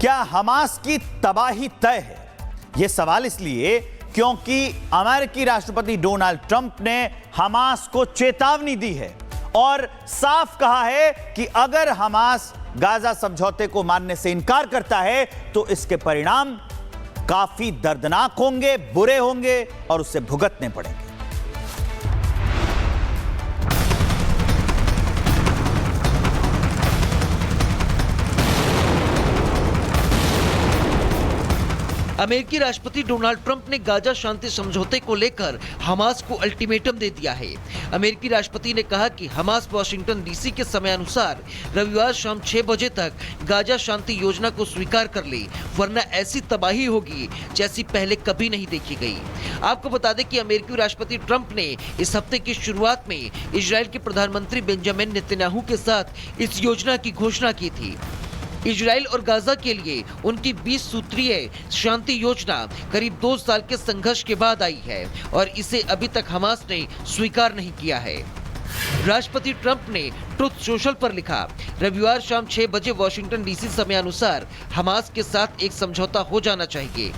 क्या हमास की तबाही तय है? यह सवाल इसलिए क्योंकि अमेरिकी राष्ट्रपति डोनाल्ड ट्रंप ने हमास को चेतावनी दी है और साफ कहा है कि अगर हमास गाजा समझौते को मानने से इनकार करता है तो इसके परिणाम काफी दर्दनाक होंगे, बुरे होंगे और उसे भुगतने पड़ेंगे। अमेरिकी राष्ट्रपति डोनाल्ड ट्रंप ने गाजा शांति समझौते को लेकर हमास को अल्टीमेटम दे दिया है। अमेरिकी राष्ट्रपति ने कहा कि हमास वाशिंगटन डीसी के समय अनुसार रविवार शाम 6 बजे तक गाजा शांति योजना को स्वीकार कर ले, वरना ऐसी तबाही होगी जैसी पहले कभी नहीं देखी गई। आपको बता दें कि अमेरिकी राष्ट्रपति ट्रंप ने इस हफ्ते की शुरुआत में इजरायल के प्रधानमंत्री बेंजामिन नेतन्याहू के साथ इस योजना की घोषणा की थी। इजरायल और गाजा के लिए उनकी 20 सूत्रीय शांति योजना करीब 2 साल के संघर्ष के बाद आई है और इसे अभी तक हमास ने स्वीकार नहीं किया है। राष्ट्रपति ट्रंप ने ट्रुथ सोशल पर लिखा, रविवार शाम 6 बजे वाशिंगटन डीसी समय अनुसार हमास के साथ एक समझौता हो जाना चाहिए।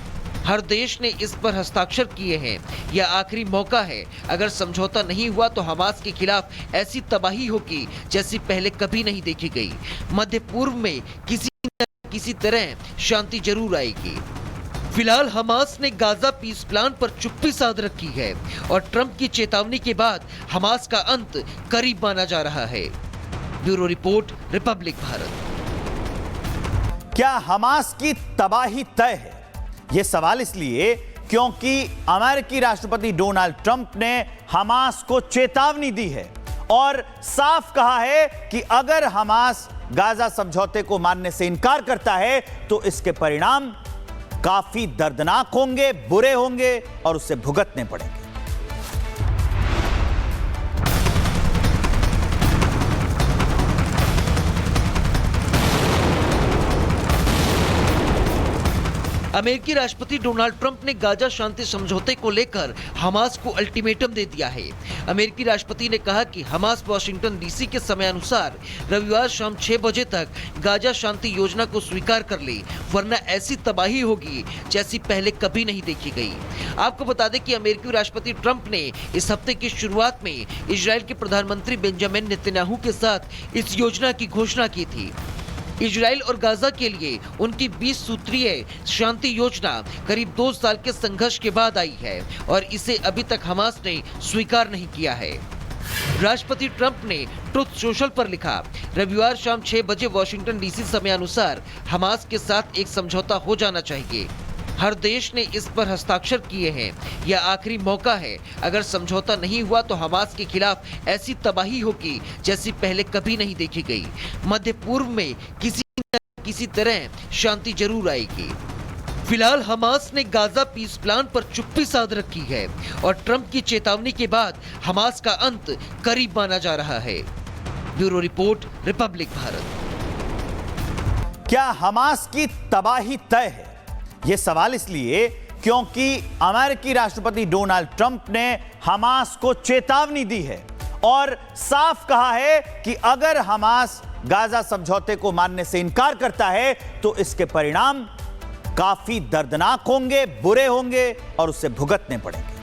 हर देश ने इस पर हस्ताक्षर किए हैं। यह आखिरी मौका है। अगर समझौता नहीं हुआ तो हमास के खिलाफ ऐसी तबाही होगी जैसी पहले कभी नहीं देखी गई। मध्य पूर्व में किसी तरह शांति जरूर आएगी। फिलहाल हमास ने गाजा पीस प्लान पर चुप्पी साध रखी है और ट्रंप की चेतावनी के बाद हमास का अंत करीब माना जा रहा है। Bureau report, Republic Bharat. क्या हमास की तबाही तय है? यह सवाल इसलिए क्योंकि अमेरिकी राष्ट्रपति डोनाल्ड ट्रंप ने हमास को चेतावनी दी है और साफ कहा है कि अगर हमास गाजा समझौते को मानने से इनकार करता है तो इसके परिणाम काफी दर्दनाक होंगे, बुरे होंगे और उसे भुगतने पड़ेंगे। अमेरिकी राष्ट्रपति डोनाल्ड ट्रंप ने गाजा शांति समझौते को लेकर हमास को अल्टीमेटम दे दिया है। अमेरिकी राष्ट्रपति ने कहा कि हमास वाशिंगटन डीसी के समय अनुसार रविवार शाम 6 बजे तक गाजा शांति योजना को स्वीकार कर ले, वरना ऐसी तबाही होगी जैसी पहले कभी नहीं देखी गई। आपको बता दें कि अमेरिकी राष्ट्रपति ट्रंप ने इस हफ्ते की शुरुआत में इजरायल के प्रधानमंत्री बेंजामिन नेतन्याहू के साथ इस योजना की घोषणा की थी। इजरायल और गाजा के लिए उनकी 20 सूत्रीय शांति योजना करीब 2 साल के संघर्ष के बाद आई है और इसे अभी तक हमास ने स्वीकार नहीं किया है। राष्ट्रपति ट्रंप ने ट्रुथ सोशल पर लिखा, रविवार शाम 6 बजे वाशिंगटन डीसी समय अनुसार हमास के साथ एक समझौता हो जाना चाहिए। हर देश ने इस पर हस्ताक्षर किए हैं। यह आखिरी मौका है। अगर समझौता नहीं हुआ तो हमास के खिलाफ ऐसी तबाही होगी जैसी पहले कभी नहीं देखी गई। मध्य पूर्व में किसी तरह शांति जरूर आएगी। फिलहाल हमास ने गाजा पीस प्लान पर चुप्पी साध रखी है और ट्रंप की चेतावनी के बाद हमास का अंत करीब माना जा रहा है। Bureau report, Republic Bharat. क्या हमास की तबाही तय है? यह सवाल इसलिए क्योंकि अमेरिकी राष्ट्रपति डोनाल्ड ट्रंप ने हमास को चेतावनी दी है और साफ कहा है कि अगर हमास गाजा समझौते को मानने से इनकार करता है तो इसके परिणाम काफी दर्दनाक होंगे, बुरे होंगे और उसे भुगतने पड़ेंगे।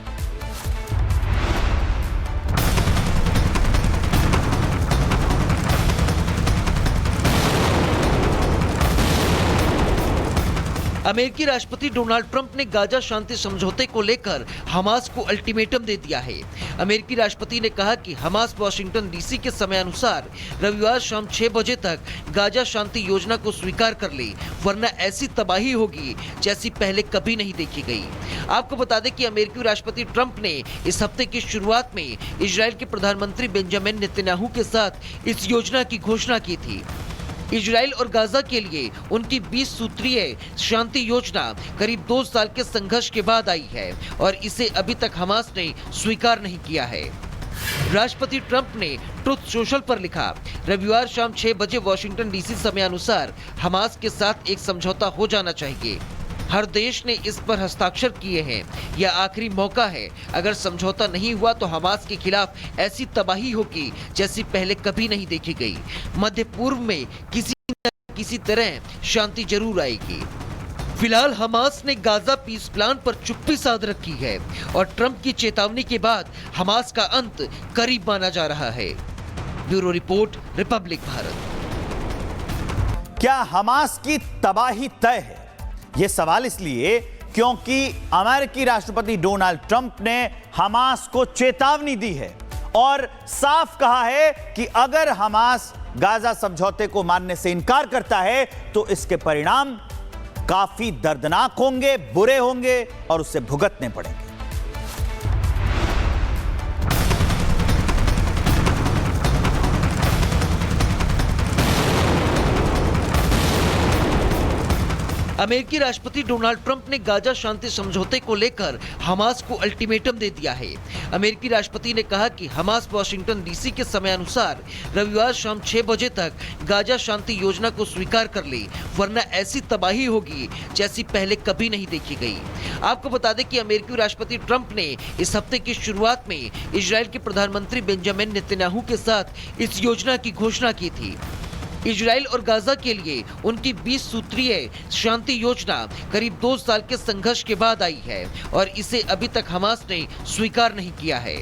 अमेरिकी राष्ट्रपति डोनाल्ड ट्रंप ने गाजा शांति समझौते को लेकर हमास को अल्टीमेटम दे दिया है। अमेरिकी राष्ट्रपति ने कहा कि हमास वाशिंगटन डीसी के समय अनुसार रविवार शाम 6 बजे तक गाजा शांति योजना को स्वीकार कर ले, वरना ऐसी तबाही होगी जैसी पहले कभी नहीं देखी गई। आपको बता दें कि अमेरिकी राष्ट्रपति ट्रंप ने इस हफ्ते की शुरुआत में इजरायल के प्रधानमंत्री बेंजामिन नेतन्याहू के साथ इस योजना की घोषणा की थी। इजरायल और गाजा के लिए उनकी 20 सूत्रीय शांति योजना करीब 2 साल के संघर्ष के बाद आई है और इसे अभी तक हमास ने स्वीकार नहीं किया है। राष्ट्रपति ट्रंप ने ट्रुथ सोशल पर लिखा, रविवार शाम 6 बजे वाशिंगटन डीसी समय अनुसार हमास के साथ एक समझौता हो जाना चाहिए। हर देश ने इस पर हस्ताक्षर किए हैं। यह आखिरी मौका है। अगर समझौता नहीं हुआ तो हमास के खिलाफ ऐसी तबाही होगी जैसी पहले कभी नहीं देखी गई। मध्य पूर्व में किसी तरह शांति जरूर आएगी। फिलहाल हमास ने गाजा पीस प्लान पर चुप्पी साध रखी है और ट्रंप की चेतावनी के बाद हमास का अंत करीब माना जा रहा है। Bureau report, Republic Bharat. क्या हमास की तबाही तय है? यह सवाल इसलिए क्योंकि अमेरिकी राष्ट्रपति डोनाल्ड ट्रंप ने हमास को चेतावनी दी है और साफ कहा है कि अगर हमास गाजा समझौते को मानने से इनकार करता है तो इसके परिणाम काफी दर्दनाक होंगे, बुरे होंगे और उसे भुगतने पड़ेंगे। अमेरिकी राष्ट्रपति डोनाल्ड ट्रंप ने गाजा शांति समझौते को लेकर हमास को अल्टीमेटम दे दिया है। अमेरिकी राष्ट्रपति ने कहा कि हमास वाशिंगटन डीसी के समय अनुसार रविवार शाम 6 बजे तक गाजा शांति योजना को स्वीकार कर ले, वरना ऐसी तबाही होगी जैसी पहले कभी नहीं देखी गई। आपको बता दें कि अमेरिकी राष्ट्रपति ट्रंप ने इस हफ्ते की शुरुआत में इजरायल के प्रधानमंत्री बेंजामिन नेतन्याहू के साथ इस योजना की घोषणा की थी। इजराइल और गाजा के लिए उनकी 20 सूत्रीय शांति योजना करीब 2 साल के संघर्ष के बाद आई है और इसे अभी तक हमास ने स्वीकार नहीं किया है।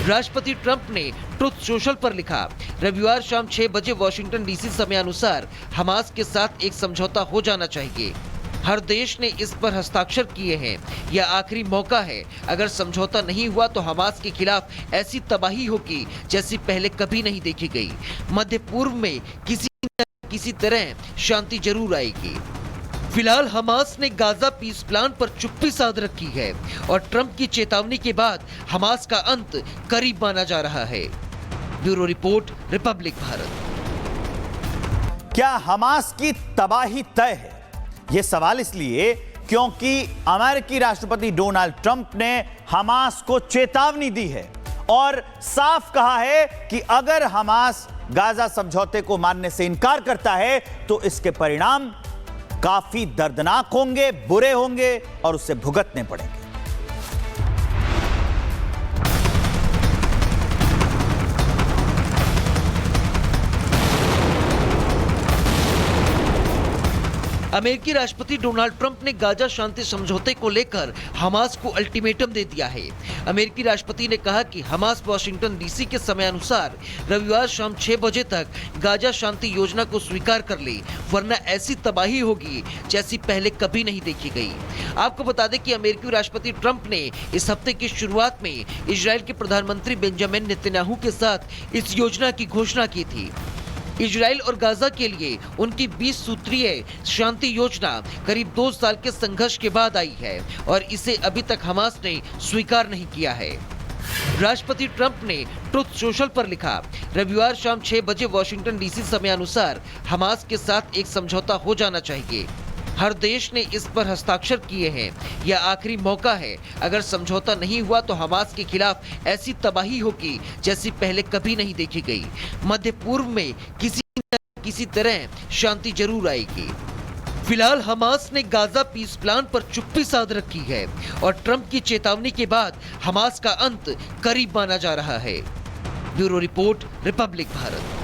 राष्ट्रपति ट्रंप ने ट्रुथ सोशल पर लिखा, रविवार शाम 6 बजे वॉशिंगटन डीसी समय अनुसार हमास के साथ एक समझौता हो जाना चाहिए। हर देश ने इस पर हस्ताक्षर किए हैं। यह आखिरी मौका है। अगर समझौता नहीं हुआ तो हमास के खिलाफ ऐसी तबाही होगी जैसी पहले कभी नहीं देखी गई। मध्य पूर्व में किसी तरह शांति जरूर आएगी। फिलहाल हमास ने गाजा पीस प्लान पर चुप्पी साध रखी है और ट्रंप की चेतावनी के बाद हमास का अंत करीब माना जा रहा है। Bureau report, Republic Bharat. क्या हमास की तबाही तय है? यह सवाल इसलिए क्योंकि अमेरिकी राष्ट्रपति डोनाल्ड ट्रंप ने हमास को चेतावनी दी है और साफ कहा है कि अगर हमास गाजा समझौते को मानने से इनकार करता है तो इसके परिणाम काफी दर्दनाक होंगे, बुरे होंगे और उसे भुगतने पड़ेंगे। अमेरिकी राष्ट्रपति डोनाल्ड ट्रंप ने गाजा शांति समझौते को लेकर हमास को अल्टीमेटम दे दिया है। अमेरिकी राष्ट्रपति ने कहा कि हमास वाशिंगटन डीसी के समय अनुसार रविवार शाम 6 बजे तक गाजा शांति योजना को स्वीकार कर ले, वरना ऐसी तबाही होगी जैसी पहले कभी नहीं देखी गई। आपको बता दें कि अमेरिकी राष्ट्रपति ट्रंप ने इस हफ्ते की शुरुआत में इजरायल के प्रधानमंत्री बेंजामिन नेतन्याहू के साथ इस योजना की घोषणा की थी। इजराइल और गाजा के लिए उनकी 20 सूत्रीय शांति योजना करीब 2 साल के संघर्ष के बाद आई है और इसे अभी तक हमास ने स्वीकार नहीं किया है। राष्ट्रपति ट्रंप ने ट्रुथ सोशल पर लिखा, रविवार शाम 6 बजे वॉशिंगटन डीसी समय अनुसार हमास के साथ एक समझौता हो जाना चाहिए। हर देश ने इस पर हस्ताक्षर किए हैं। यह आखिरी मौका है। अगर समझौता नहीं हुआ तो हमास के खिलाफ ऐसी तबाही होगी जैसी पहले कभी नहीं देखी गई। मध्य पूर्व में किसी तरह शांति जरूर आएगी। फिलहाल हमास ने गाजा पीस प्लान पर चुप्पी साध रखी है और ट्रंप की चेतावनी के बाद हमास का अंत करीब माना जा रहा है। Bureau report, Republic Bharat.